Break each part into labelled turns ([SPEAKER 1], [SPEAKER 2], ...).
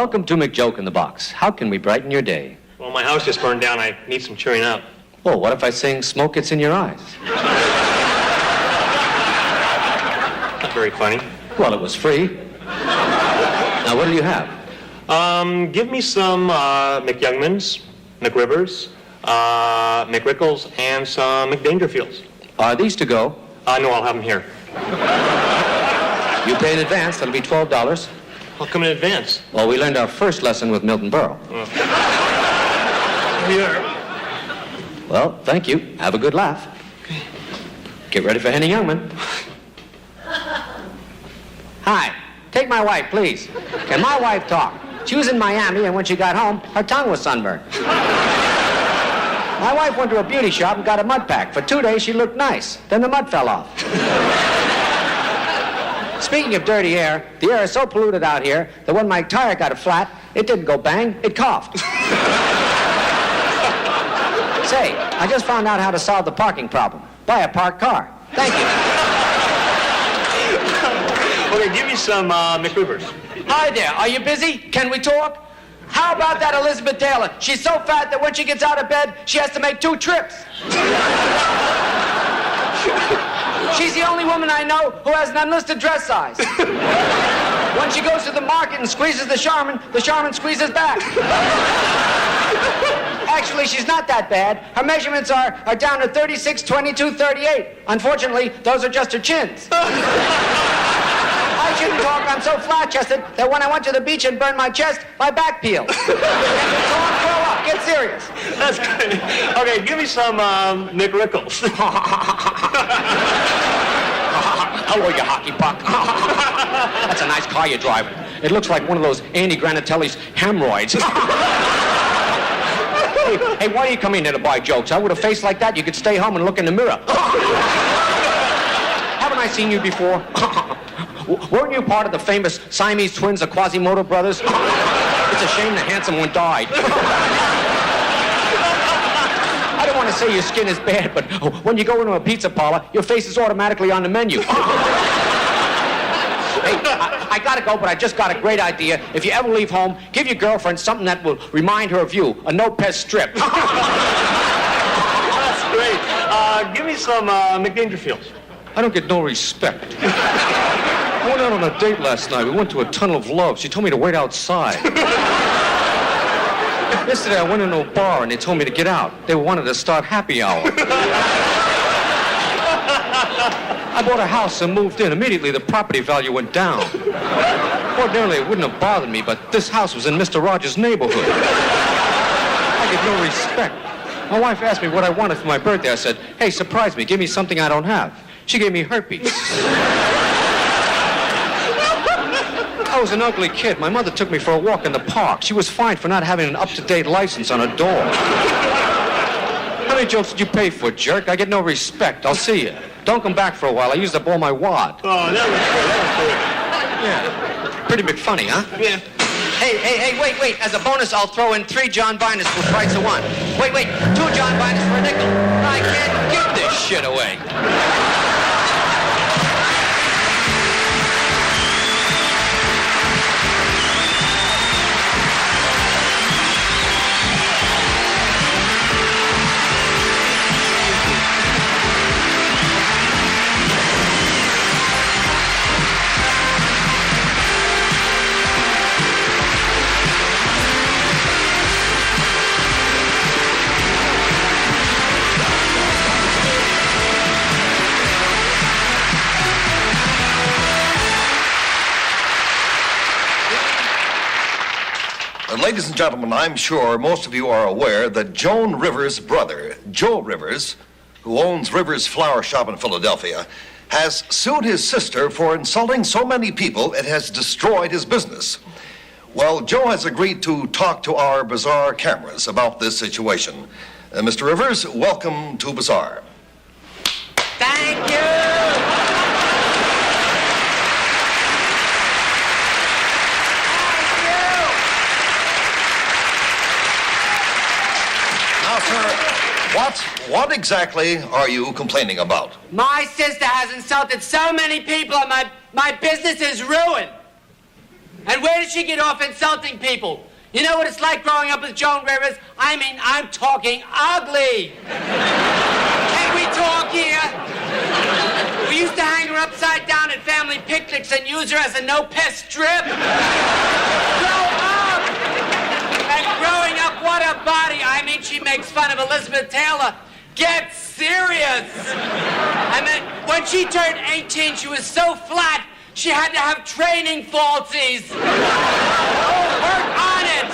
[SPEAKER 1] Welcome to McJoke in the Box. How can we brighten your day?
[SPEAKER 2] Well, my house just burned down. I need some cheering up.
[SPEAKER 1] Oh, what if I sing Smoke Gets in Your Eyes?
[SPEAKER 2] Not very funny.
[SPEAKER 1] Well, it was free. Now, what do you have?
[SPEAKER 2] Give me some McYoungmans, McRivers, McRickles, and some McDangerfields.
[SPEAKER 1] Are these to go?
[SPEAKER 2] No, I'll have them here.
[SPEAKER 1] You pay in advance. That'll be $12.
[SPEAKER 2] I'll come in advance.
[SPEAKER 1] Well, we learned our first lesson with Milton Berle.
[SPEAKER 2] Here.
[SPEAKER 1] Well, thank you. Have a good laugh. Get ready for Henny Youngman. Hi. Take my wife, please. Can my wife talk? She was in Miami, and when she got home, her tongue was sunburned. My wife went to a beauty shop and got a mud pack. For 2 days, she looked nice. Then the mud fell off. Speaking of dirty air, the air is so polluted out here that when my tire got a flat, it didn't go bang, it coughed. Say, I just found out how to solve the parking problem. Buy a parked car. Thank you.
[SPEAKER 2] Okay, give me some McRivers.
[SPEAKER 1] Hi there, are you busy? Can we talk? How about that Elizabeth Taylor? She's so fat that when she gets out of bed, she has to make 2 trips. She's the only woman I know who has an unlisted dress size. When she goes to the market and squeezes the Charmin squeezes back. Actually, she's not that bad. Her measurements are down to 36, 22, 38. Unfortunately, those are just her chins. I shouldn't talk. I'm so flat-chested that when I went to the beach and burned my chest, my back peeled. Go on, grow up. Get serious.
[SPEAKER 2] That's good. Okay, give me some McRickles.
[SPEAKER 1] Hello, you hockey puck. That's a nice car you're driving. It looks like one of those Andy Granatelli's hemorrhoids. Hey, why are you coming here to buy jokes? With a face like that, you could stay home and look in the mirror. Haven't I seen you before? Weren't you part of the famous Siamese twins, the Quasimodo brothers? It's a shame the handsome one died. I don't want to say your skin is bad, but when you go into a pizza parlor, your face is automatically on the menu. Hey, I gotta go, but I just got a great idea. If you ever leave home, give your girlfriend something that will remind her of you. A no-pest strip.
[SPEAKER 2] That's great. Give me some McDangerfields.
[SPEAKER 1] I don't get no respect. I went out on a date last night. We went to a tunnel of love. She told me to wait outside. Yesterday, I went into a bar, and they told me to get out. They wanted to start happy hour. I bought a house and moved in. Immediately, the property value went down. Ordinarily, it wouldn't have bothered me, but this house was in Mr. Rogers' neighborhood. I get no respect. My wife asked me what I wanted for my birthday. I said, hey, surprise me. Give me something I don't have. She gave me herpes. I was an ugly kid. My mother took me for a walk in the park. She was fined for not having an up-to-date license on a dog. How many jokes did you pay for, jerk? I get no respect. I'll see you. Don't come back for a while. I used up all my wad.
[SPEAKER 2] Oh, that was
[SPEAKER 1] Yeah. Pretty McFunny, huh?
[SPEAKER 2] good. Yeah.
[SPEAKER 1] Hey, wait. As a bonus, I'll throw in 3 John Biners for the price of 1. Wait. 2 John Biners for a nickel. I can't give this shit away.
[SPEAKER 3] Ladies and gentlemen, I'm sure most of you are aware that Joan Rivers' brother, Joe Rivers, who owns Rivers Flower Shop in Philadelphia, has sued his sister for insulting so many people it has destroyed his business. Well, Joe has agreed to talk to our Bazaar cameras about this situation. Mr. Rivers, welcome to Bazaar.
[SPEAKER 1] Thank you.
[SPEAKER 3] What exactly are you complaining about?
[SPEAKER 4] My sister has insulted so many people and my business is ruined. And where did she get off insulting people? You know what it's like growing up with Joan Rivers? I mean, I'm talking ugly. Can we talk here? We used to hang her upside down at family picnics and use her as a no-pest strip. Grow up! And growing up, what a body. I mean, she makes fun of Elizabeth Taylor. Get serious! I mean, when she turned 18, she was so flat, she had to have training falsies. Work on it!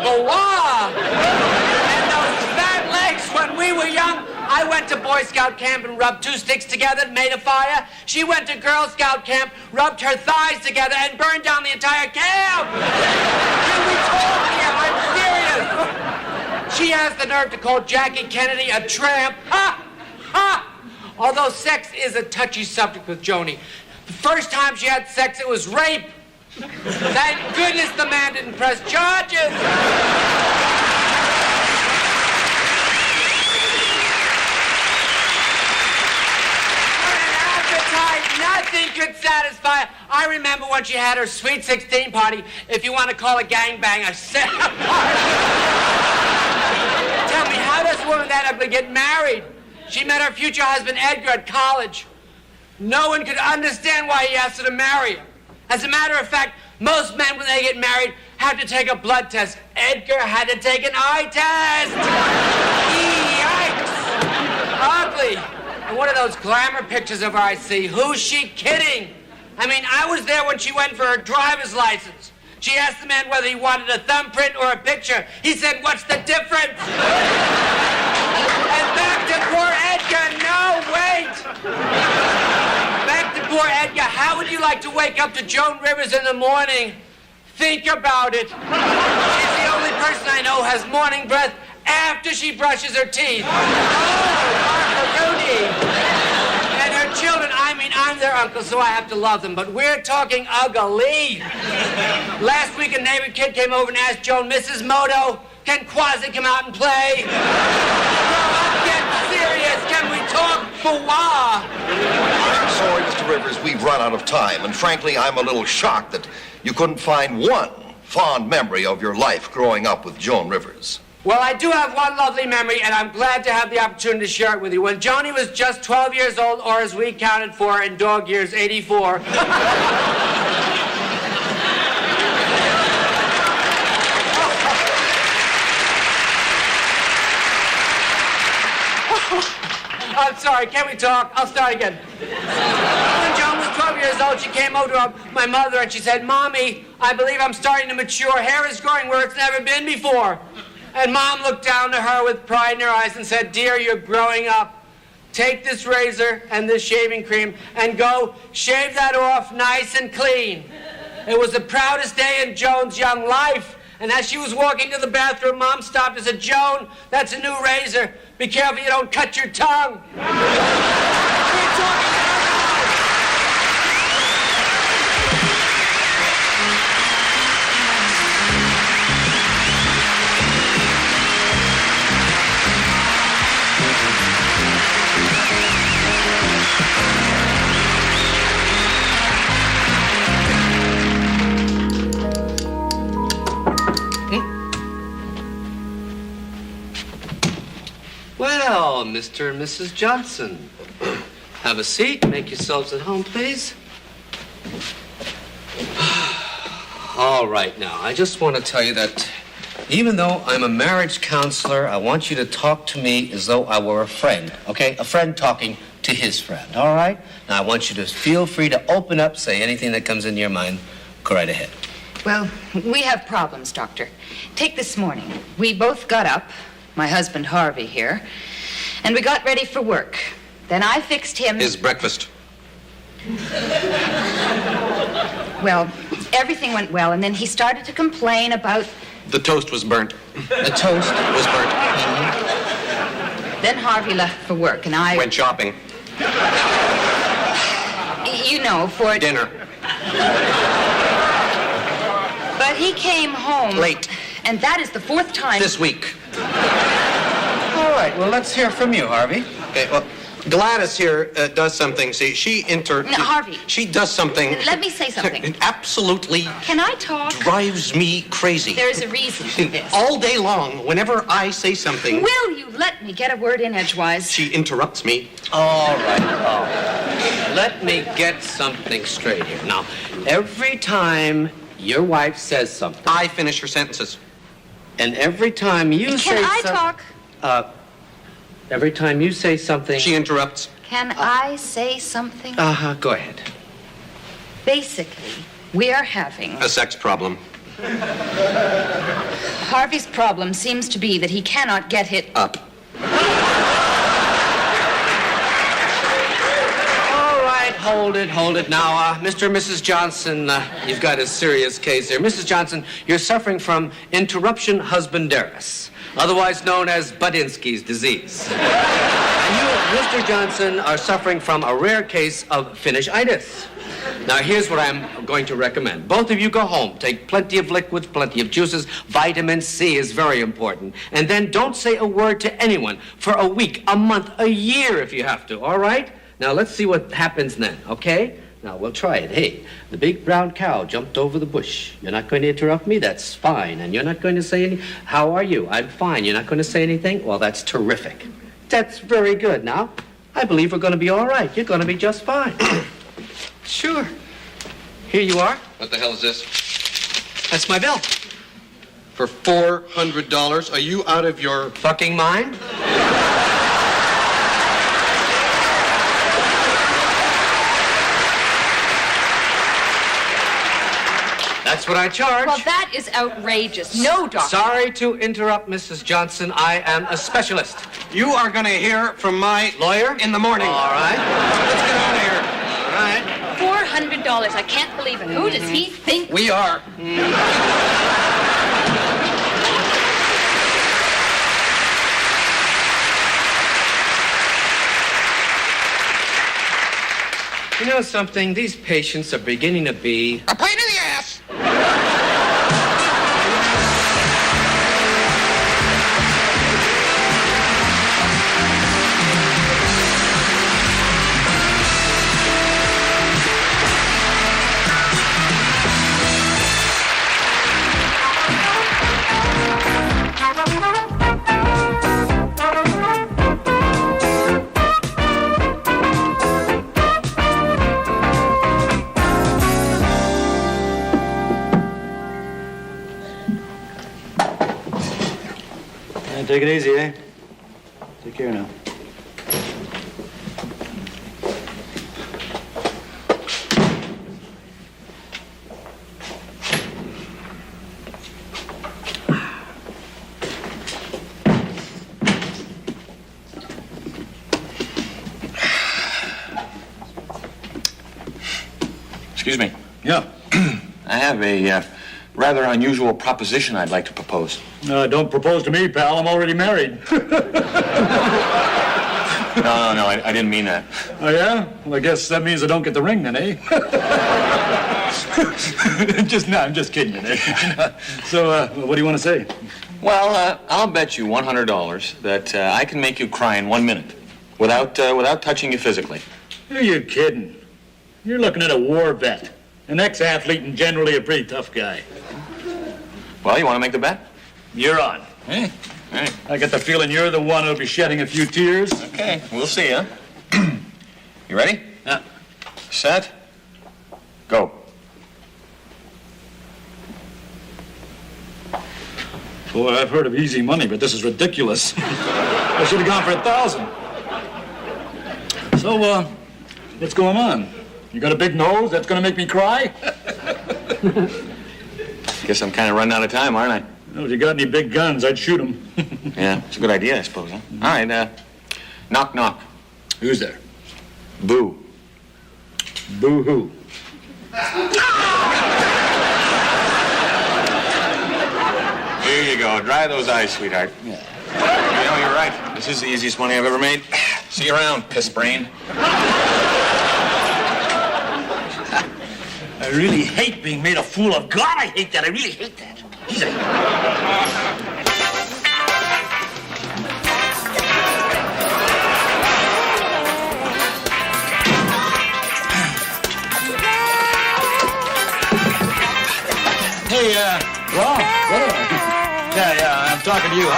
[SPEAKER 4] Blah! And those fat legs, when we were young, I went to Boy Scout camp and rubbed 2 sticks together and made a fire. She went to Girl Scout camp, rubbed her thighs together, and burned down the entire camp! Can we talk here? I'm serious! She has the nerve to call Jackie Kennedy a tramp. Ha! Ha! Although sex is a touchy subject with Joni. The first time she had sex, it was rape. Thank goodness the man didn't press charges. Nothing could satisfy her. I remember when she had her Sweet 16 party, if you want to call it gangbang, a set party. Tell me, how does a woman that ugly get married? She met her future husband, Edgar, at college. No one could understand why he asked her to marry him. As a matter of fact, most men, when they get married, have to take a blood test. Edgar had to take an eye test. Yikes. Ugly. And what are those glamour pictures of her I see? Who's she kidding? I mean, I was there when she went for her driver's license. She asked the man whether he wanted a thumbprint or a picture. He said, "What's the difference?" And back to poor Edgar. No, wait. Back to poor Edgar. How would you like to wake up to Joan Rivers in the morning? Think about it. She's the only person I know who has morning breath after she brushes her teeth. Oh, Martha Rooney. And her children, I mean, I'm their uncle, so I have to love them, but we're talking ugly. Last week, a neighbor kid came over and asked Joan, "Mrs. Moto, can Quasi come out and play?" Grow up, get serious. Can we talk boudoir?
[SPEAKER 3] I'm sorry, Mr. Rivers, we've run out of time, and frankly, I'm a little shocked that you couldn't find one fond memory of your life growing up with Joan Rivers.
[SPEAKER 4] Well, I do have one lovely memory, and I'm glad to have the opportunity to share it with you. When Joni was just 12 years old, or as we counted for in dog years, 84. I'm sorry, can we talk? I'll start again. When Joan was 12 years old, she came over to my mother and she said, "Mommy, I believe I'm starting to mature. Hair is growing where it's never been before." And Mom looked down to her with pride in her eyes and said, "Dear, you're growing up. Take this razor and this shaving cream and go shave that off nice and clean." It was the proudest day in Joan's young life. And as she was walking to the bathroom, Mom stopped and said, "Joan, that's a new razor. Be careful you don't cut your tongue." We're talking Well, Mr. and Mrs. Johnson, have a seat. Make yourselves at home, please. All right, now, I just want to tell you that even though I'm a marriage counselor, I want you to talk to me as though I were a friend, okay? A friend talking to his friend, all right? Now, I want you to feel free to open up, say anything that comes into your mind. Go right ahead.
[SPEAKER 5] Well, we have problems, Doctor. Take this morning. We both got up, my husband Harvey here, and we got ready for work. Then I fixed him...
[SPEAKER 1] His breakfast.
[SPEAKER 5] Well, everything went well, and then he started to complain about...
[SPEAKER 1] The toast was burnt.
[SPEAKER 5] The toast?
[SPEAKER 1] Was burnt.
[SPEAKER 5] Then Harvey left for work, and I...
[SPEAKER 1] Went shopping.
[SPEAKER 5] You know, for...
[SPEAKER 1] Dinner.
[SPEAKER 5] But he came home...
[SPEAKER 1] Late.
[SPEAKER 5] And that is the 4th time...
[SPEAKER 1] This week. All right, well, let's hear from you, Harvey. Okay, well,
[SPEAKER 6] Gladys here does something. See,
[SPEAKER 5] No, Harvey.
[SPEAKER 6] She does something.
[SPEAKER 5] Let me say something.
[SPEAKER 6] It absolutely
[SPEAKER 5] Can I talk?
[SPEAKER 6] drives me crazy.
[SPEAKER 5] There's a reason for this.
[SPEAKER 6] All day long, whenever I say something,
[SPEAKER 5] Will you let me get a word in edgewise?
[SPEAKER 6] she interrupts me.
[SPEAKER 4] All right. Let me get something straight here. Now, every time your wife says something,
[SPEAKER 6] I finish her sentences.
[SPEAKER 4] and every time you say
[SPEAKER 5] Can I
[SPEAKER 4] something...
[SPEAKER 5] talk?
[SPEAKER 4] Every time you say something...
[SPEAKER 6] She interrupts.
[SPEAKER 5] Can I say something?
[SPEAKER 4] Go ahead.
[SPEAKER 5] Basically, we are having...
[SPEAKER 6] A sex problem.
[SPEAKER 5] Harvey's problem seems to be that he cannot get it
[SPEAKER 6] Up.
[SPEAKER 4] All right, hold it. Now, Mr. and Mrs. Johnson, you've got a serious case here. Mrs. Johnson, you're suffering from interruption husbandaris, otherwise known as Budinsky's disease. And you, Mr. Johnson, are suffering from a rare case of finishitis. Now, here's what I'm going to recommend. Both of you go home. Take plenty of liquids, plenty of juices. Vitamin C is very important. And then don't say a word to anyone for a week, a month, a year if you have to, all right? Now, let's see what happens then, okay? Now, we'll try it. Hey, the big brown cow jumped over the bush. You're not going to interrupt me? That's fine. And you're not going to say anything? How are you? I'm fine. You're not going to say anything? Well, that's terrific. That's very good. Now, I believe we're going to be all right. You're going to be just fine. Sure. Here you are.
[SPEAKER 6] What the hell is this?
[SPEAKER 4] That's my bill.
[SPEAKER 6] For $400? Are you out of your...
[SPEAKER 4] Fucking mind? That's what I charge.
[SPEAKER 5] Well, that is outrageous. No, doctor.
[SPEAKER 4] Sorry to interrupt, Mrs. Johnson. I am a specialist.
[SPEAKER 6] You are going to hear from my...
[SPEAKER 4] Lawyer?
[SPEAKER 6] In the morning.
[SPEAKER 4] All right.
[SPEAKER 6] Let's get out of here.
[SPEAKER 4] All right.
[SPEAKER 5] $400. I can't believe it. Who does he think?
[SPEAKER 6] We are.
[SPEAKER 4] You know something? These patients are beginning to be...
[SPEAKER 6] A pain in the ass.
[SPEAKER 7] Take it easy, eh? Take care now.
[SPEAKER 8] Excuse me.
[SPEAKER 7] Yeah.
[SPEAKER 8] I have a rather unusual proposition I'd like to propose.
[SPEAKER 7] Don't propose to me, pal. I'm already married.
[SPEAKER 8] No, I didn't mean that.
[SPEAKER 7] Oh, yeah? Well, I guess that means I don't get the ring then, eh? I'm just kidding you, eh? So, what do you want to say?
[SPEAKER 8] Well, I'll bet you $100 that I can make you cry in 1 minute without touching you physically.
[SPEAKER 7] Are you kidding? You're looking at a war vet, an ex-athlete and generally a pretty tough guy.
[SPEAKER 8] Well, you want to make the bet?
[SPEAKER 7] You're on.
[SPEAKER 8] Hey.
[SPEAKER 7] I get the feeling you're the one who'll be shedding a few tears.
[SPEAKER 8] Okay, we'll see, huh? You ready?
[SPEAKER 7] Yeah.
[SPEAKER 8] Set. Go.
[SPEAKER 7] Boy, I've heard of easy money, but this is ridiculous. I should have gone for 1,000. So, what's going on? You got a big nose? That's going to make me cry?
[SPEAKER 8] Guess I'm kind of running out of time, aren't I?
[SPEAKER 7] Well, if you got any big guns, I'd shoot them.
[SPEAKER 8] Yeah, it's a good idea, I suppose, huh? All right, knock, knock.
[SPEAKER 7] Who's there?
[SPEAKER 8] Boo.
[SPEAKER 7] Boo-hoo.
[SPEAKER 8] Here you go. Dry those eyes, sweetheart. Yeah. You know, you're right. This is the easiest money I've ever made. See you around, piss brain.
[SPEAKER 7] I really hate being made a fool of. God, I hate that. I really hate that. talking to you.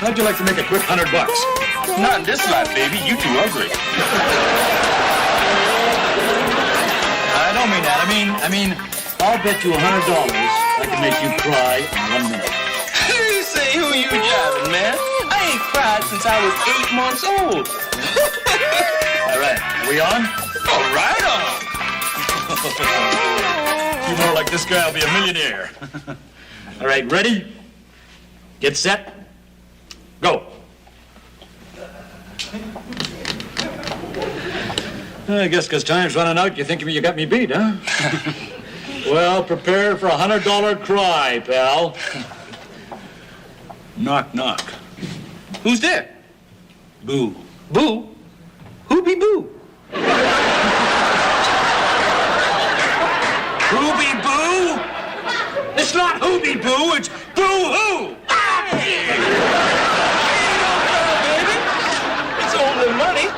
[SPEAKER 7] How'd you like to make a quick $100?
[SPEAKER 8] Not in this life, baby. You too ugly.
[SPEAKER 7] I don't mean that. I mean, I'll bet you $100 I can make you cry in 1 minute.
[SPEAKER 8] Say, who you jiving, man? I ain't cried since I was 8 months old.
[SPEAKER 7] All right, we on?
[SPEAKER 8] Oh, right on.
[SPEAKER 7] You more like this guy will be a millionaire. All right, ready? Get set. Go. I guess because time's running out, you think you got me beat, huh? Well, prepare for $100 cry, pal. Knock, knock.
[SPEAKER 8] Who's there?
[SPEAKER 7] Boo.
[SPEAKER 8] Boo? Who be boo?
[SPEAKER 7] Who be boo? It's not who be boo, it's boo-hoo!
[SPEAKER 8] It's only money.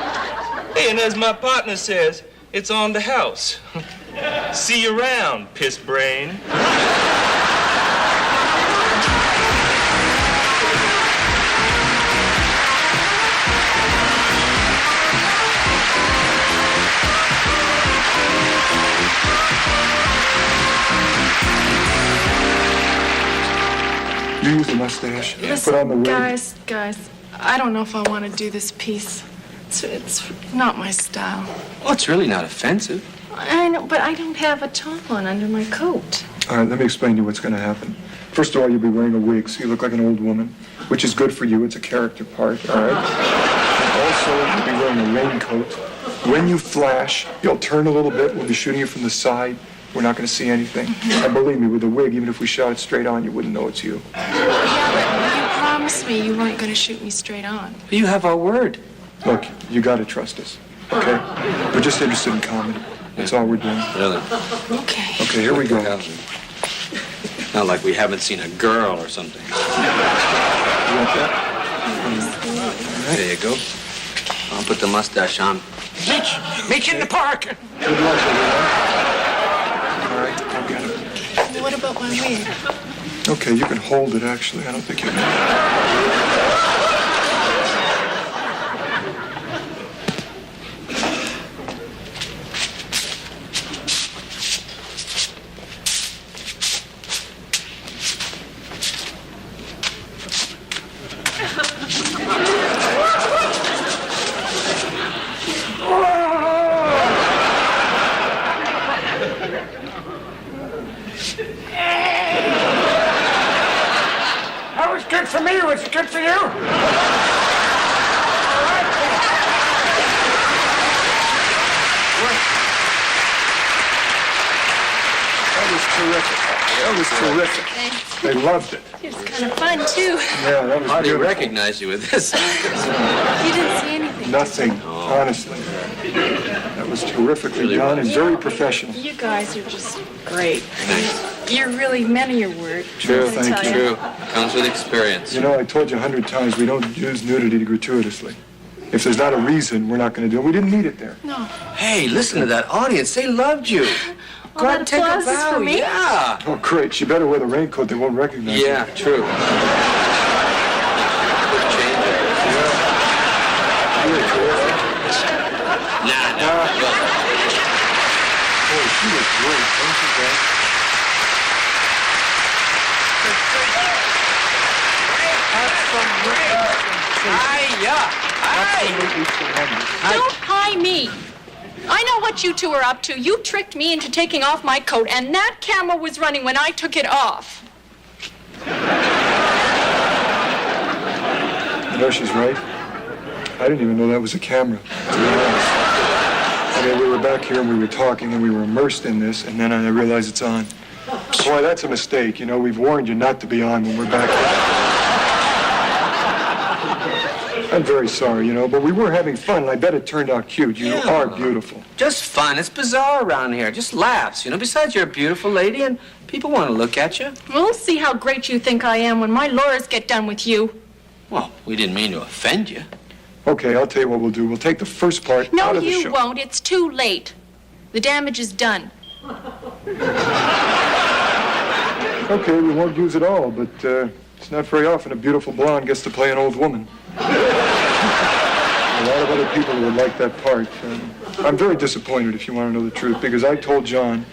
[SPEAKER 8] And as my partner says, it's on the house. See you around, piss brain.
[SPEAKER 9] You use a mustache. Put on the wig.
[SPEAKER 10] Guys, I don't know if I want to do this piece. It's not my style.
[SPEAKER 1] Well, it's really not offensive.
[SPEAKER 10] I know, but I don't have a top on under my coat.
[SPEAKER 9] All right, let me explain to you what's going to happen. First of all, you'll be wearing a wig, so you look like an old woman, which is good for you. It's a character part, all right? And also, you'll be wearing a raincoat. When you flash, you'll turn a little bit. We'll be shooting you from the side. We're not going to see anything. And believe me, with a wig, even if we shot it straight on, you wouldn't know it's you.
[SPEAKER 10] Yeah, but you promised me you weren't going to shoot me straight on.
[SPEAKER 1] You have our word.
[SPEAKER 9] Look, you got to trust us, okay? We're just interested in comedy. That's all we're doing.
[SPEAKER 1] Really?
[SPEAKER 10] Okay.
[SPEAKER 9] Okay, here we go.
[SPEAKER 1] Not like we haven't seen a girl or something.
[SPEAKER 9] You want that?
[SPEAKER 1] There you go. I'll put the mustache on.
[SPEAKER 4] Meet you in the park.
[SPEAKER 9] Good luck, everyone. All right, I'll get it.
[SPEAKER 10] What about my wig?
[SPEAKER 9] Okay, you can hold it, actually. I don't think you can.
[SPEAKER 4] That was good for me. Was it good for you?
[SPEAKER 9] That was terrific. They loved it.
[SPEAKER 10] It was kind of fun, too.
[SPEAKER 9] Yeah, that was
[SPEAKER 1] How do you
[SPEAKER 9] beautiful.
[SPEAKER 1] recognize you with this?
[SPEAKER 10] You didn't see anything.
[SPEAKER 9] Nothing, honestly. That was terrifically done and very professional.
[SPEAKER 10] You guys are just great.
[SPEAKER 1] Thanks.
[SPEAKER 10] You're really men of your word.
[SPEAKER 9] True,
[SPEAKER 10] I
[SPEAKER 9] thank
[SPEAKER 10] tell
[SPEAKER 9] you.
[SPEAKER 1] True. Comes with experience.
[SPEAKER 9] You know, I told you 100 times we don't use nudity gratuitously. If there's not a reason, we're not going to do it. We didn't need it there.
[SPEAKER 10] No.
[SPEAKER 1] Hey, listen to that audience. They loved you. Go
[SPEAKER 10] All
[SPEAKER 1] ahead and
[SPEAKER 10] that
[SPEAKER 1] take a
[SPEAKER 10] applause is
[SPEAKER 1] bow.
[SPEAKER 10] for me?
[SPEAKER 1] Yeah.
[SPEAKER 9] Oh, great. She better wear the raincoat. They won't recognize her.
[SPEAKER 1] Yeah, true. Quick change there. Nah. Look.
[SPEAKER 9] Oh, she was great. Don't you think?
[SPEAKER 10] Don't hi me. I know what you two are up to. You tricked me into taking off my coat, and that camera was running when I took it off.
[SPEAKER 9] You know, she's right. I didn't even know that was a camera, to be honest. I mean, we were back here and we were talking and we were immersed in this, and then I realized it's on. Boy, that's a mistake. You know, we've warned you not to be on when we're back here. I'm very sorry, you know, but we were having fun, and I bet it turned out cute. You are beautiful.
[SPEAKER 1] Just fun. It's bizarre around here. Just laughs, you know. Besides, you're a beautiful lady, and people want to look at you.
[SPEAKER 10] We'll see how great you think I am when my lawyers get done with you.
[SPEAKER 1] Well, we didn't mean to offend you.
[SPEAKER 9] Okay, I'll tell you what we'll do. We'll take the first part
[SPEAKER 10] No,
[SPEAKER 9] out of the show.
[SPEAKER 10] you won't. It's too late. The damage is done.
[SPEAKER 9] Okay, we won't use it all, but It's not very often a beautiful blonde gets to play an old woman. A lot of other people would like that part. I'm very disappointed, if you want to know the truth, because I told John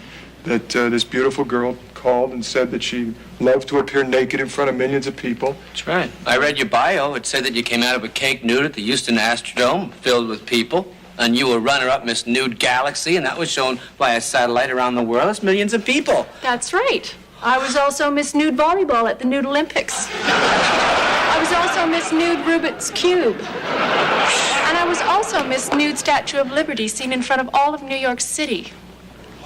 [SPEAKER 9] that this beautiful girl called and said that she loved to appear naked in front of millions of people.
[SPEAKER 4] That's right. I read your bio. It said that you came out of a cake nude at the Houston Astrodome, filled with people. And you were runner-up Miss Nude Galaxy, and that was shown by a satellite around the world. That's millions of people.
[SPEAKER 10] That's right. I was also Miss Nude Volleyball at the Nude Olympics. I was also Miss Nude Rubik's Cube. And I was also Miss Nude Statue of Liberty, seen in front of all of New York City.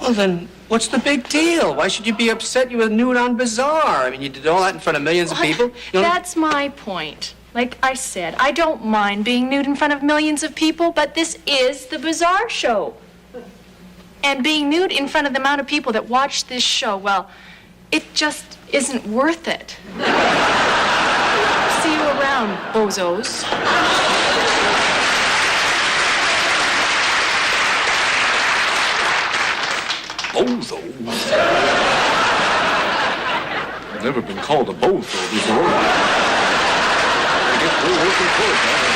[SPEAKER 4] Well, then, what's the big deal? Why should you be upset you were nude on Bazaar? I mean, you did all that in front of millions of people. You know?
[SPEAKER 10] That's my point. Like I said, I don't mind being nude in front of millions of people, but this is the Bazaar show. And being nude in front of the amount of people that watch this show, well, it just isn't worth it. See you around, bozos.
[SPEAKER 1] Bozo? I've never been called a bozo before. I guess we're working towards that.